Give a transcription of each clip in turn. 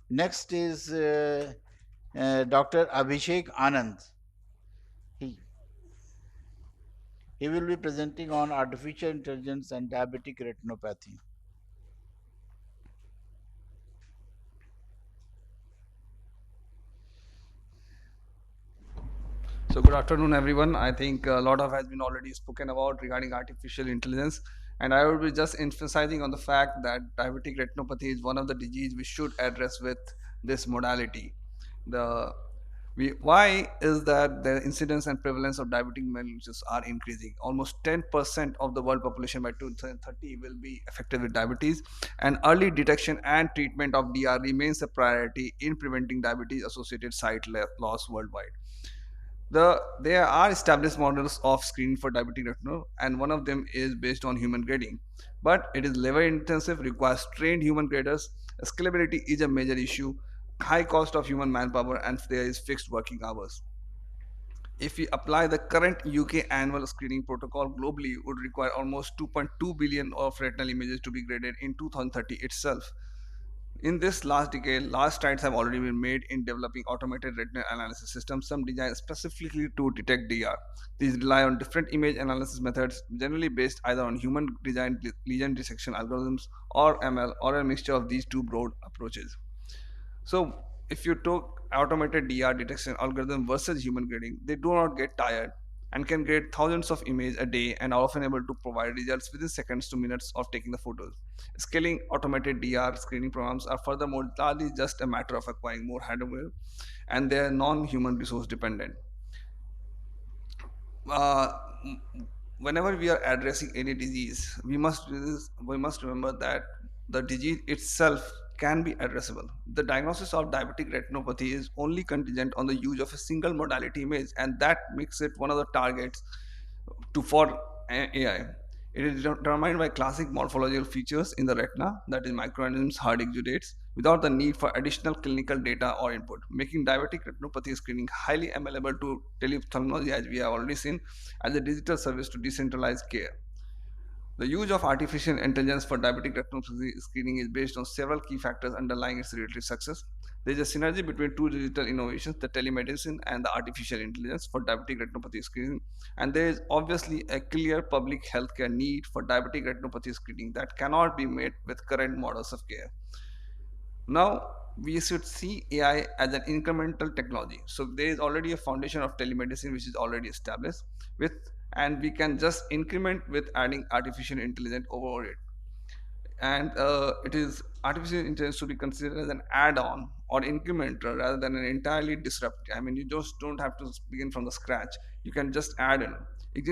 Next is Dr. Abhishek Anand. He, he will be presenting on artificial intelligence and diabetic retinopathy. So good afternoon, everyone. I think a lot of has been already spoken about regarding artificial intelligence, and I will be just emphasizing on the fact that diabetic retinopathy is one of the disease we should address with this modality. The why is that the incidence and prevalence of diabetic mellitus are increasing. Almost 10% of the world population by 2030 will be affected with diabetes, and early detection and treatment of DR remains a priority in preventing diabetes associated sight loss worldwide. There are established models of screening for diabetic retinal, and one of them is based on human grading. But it is labor intensive, requires trained human graders. Scalability is a major issue, high cost of human manpower, and there is fixed working hours. If we apply the current UK annual screening protocol globally, would require almost 2.2 billion of retinal images to be graded in 2030 itself. In this last decade, large strides have already been made in developing automated retinal analysis systems, some designed specifically to detect DR. These rely on different image analysis methods, generally based either on human designed lesion dissection algorithms or ML, or a mixture of these two broad approaches. So, if you took automated DR detection algorithm versus human grading, they do not get tired and can grade thousands of images a day and are often able to provide results within seconds to minutes of taking the photos. Scaling automated DR screening programs are furthermore largely just a matter of acquiring more hardware, and they are non-human resource dependent. Uh, Whenever we are addressing any disease, we must remember that the disease itself can be addressable. The diagnosis of diabetic retinopathy is only contingent on the use of a single modality image, and that makes it one of the targets for AI. It is determined by classic morphological features in the retina, that is microorganisms, hard exudates, without the need for additional clinical data or input, making diabetic retinopathy screening highly amenable to teleophthalmology, as we have already seen, as a digital service to decentralized care. The use of artificial intelligence for diabetic retinopathy screening is based on several key factors underlying its relative success. There is a synergy between two digital innovations, the telemedicine and the artificial intelligence for diabetic retinopathy screening, and there is obviously a clear public healthcare need for diabetic retinopathy screening that cannot be met with current models of care. Now, we should see AI as an incremental technology. So there is already a foundation of telemedicine which is already established with, and we can just increment with adding artificial intelligence over it. And it is artificial intelligence to be considered as an add-on or incremental rather than an entirely disrupt. I mean, you just don't have to begin from the scratch. You can just add in.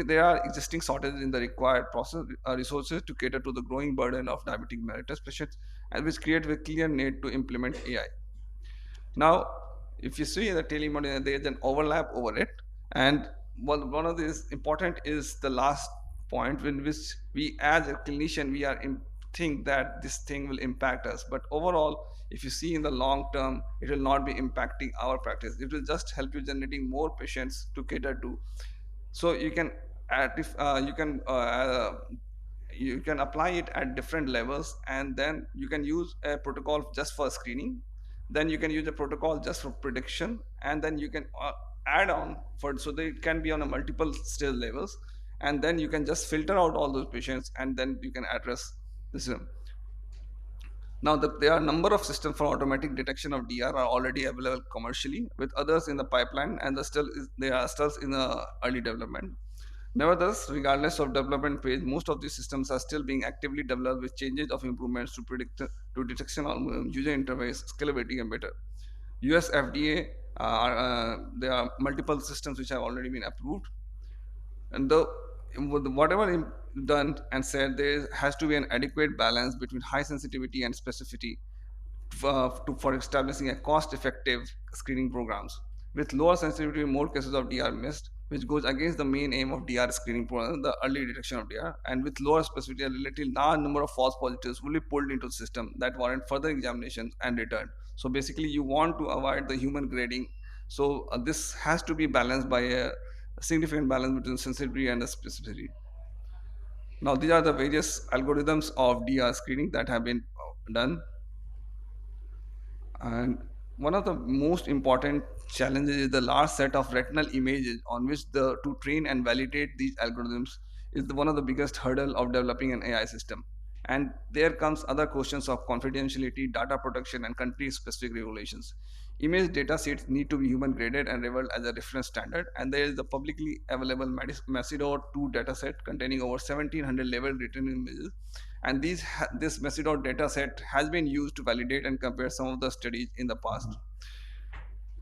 There are existing shortages in the required process resources to cater to the growing burden of diabetic mellitus patients, and which create a clear need to implement AI. Now, if you see the telemedicine, there is an overlap over it, and one of these important is the last point, in which we, as a clinician, we are think that this thing will impact us, but overall, if you see in the long term, it will not be impacting our practice. It will just help you generating more patients to cater to. So you can add, if you can apply it at different levels, and then you can use a protocol just for screening, then you can use a protocol just for prediction, and then you can add on for, so that it can be on a multiple still levels, and then you can just filter out all those patients, and then you can address this. Now, there are a number of systems for automatic detection of DR are already available commercially, with others in the pipeline, and they are still in the early development. Nevertheless, regardless of development phase, most of these systems are still being actively developed with changes of improvements to detection algorithm, user interface, scalability, and better. US FDA, there are multiple systems which have already been approved, and whatever done and said, there has to be an adequate balance between high sensitivity and specificity for establishing a cost-effective screening programs. With lower sensitivity, more cases of DR missed, which goes against the main aim of DR screening program, the early detection of DR. And with lower specificity, a relatively large number of false positives will be pulled into the system that warrant further examination and return. So basically, you want to avoid the human grading. So this has to be balanced by a significant balance between sensitivity and the specificity. Now, these are the various algorithms of DR screening that have been done. And one of the most important challenges is the large set of retinal images on which to train and validate these algorithms is one of the biggest hurdle of developing an AI system. And there comes other questions of confidentiality, data protection, and country-specific regulations. Image data sets need to be human graded and revealed as a reference standard. And there is the publicly available Macedor 2 dataset containing over 1700 level written images, and this Macedon data set has been used to validate and compare some of the studies in the past.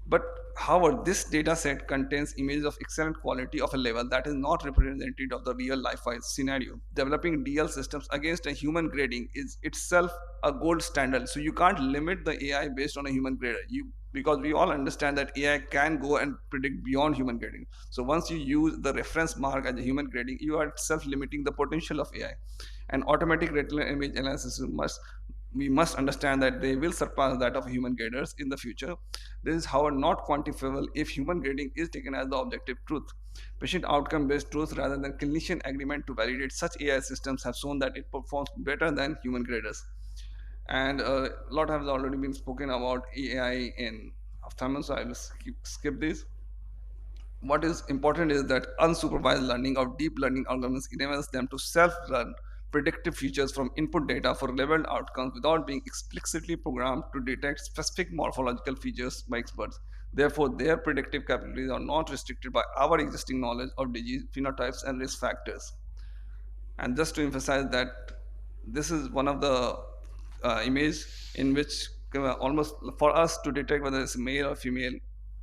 But however, this data set contains images of excellent quality of a level that is not representative of the real life scenario. Developing DL systems against a human grading is itself a gold standard. So you can't limit the AI based on a human grader. Because we all understand that AI can go and predict beyond human grading. So once you use the reference mark as a human grading, you are self limiting the potential of AI. And automatic retinal image analysis we must understand that they will surpass that of human graders in the future. This is, however, not quantifiable if human grading is taken as the objective truth. Patient outcome based truth rather than clinician agreement to validate such AI systems have shown that it performs better than human graders. And a lot has already been spoken about AI in ophthalmology, so I will skip this. What is important is that unsupervised learning or deep learning algorithms enables them to self-learn predictive features from input data for leveled outcomes without being explicitly programmed to detect specific morphological features by experts. Therefore, their predictive capabilities are not restricted by our existing knowledge of disease phenotypes and risk factors. And just to emphasize that this is one of the image in which almost for us to detect whether it's male or female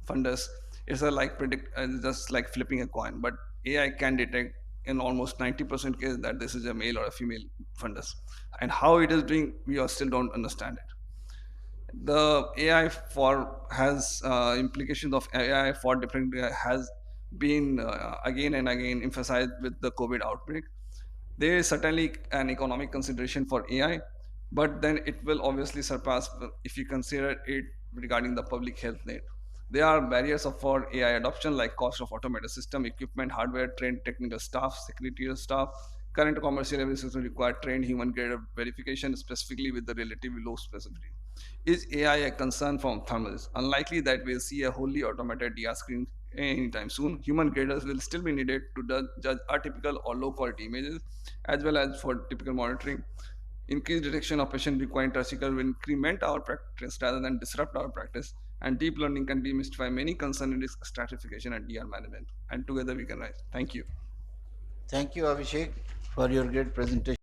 fundus, it's a like predict just like flipping a coin, but AI can detect in almost 90% case that this is a male or a female fundus. And how it is doing, we are still don't understand it. The AI for has implications of AI for different has been again and again emphasized with the COVID outbreak. There is certainly an economic consideration for AI, but then it will obviously surpass if you consider it regarding the public health need. There are barriers for AI adoption like cost of automated system, equipment, hardware, trained technical staff, secretarial staff. Current commercial systems require trained human grade verification, specifically with the relatively low specificity. Is AI a concern for families? Unlikely that we'll see a wholly automated DR screen anytime soon. Human graders will still be needed to judge atypical or low quality images, as well as for typical monitoring. Increased detection of patient requiring touchical will increment our practice rather than disrupt our practice. And deep learning can demystify many concerns in risk stratification and DR management. And together we can rise. Thank you. Thank you, Abhishek, for your great presentation.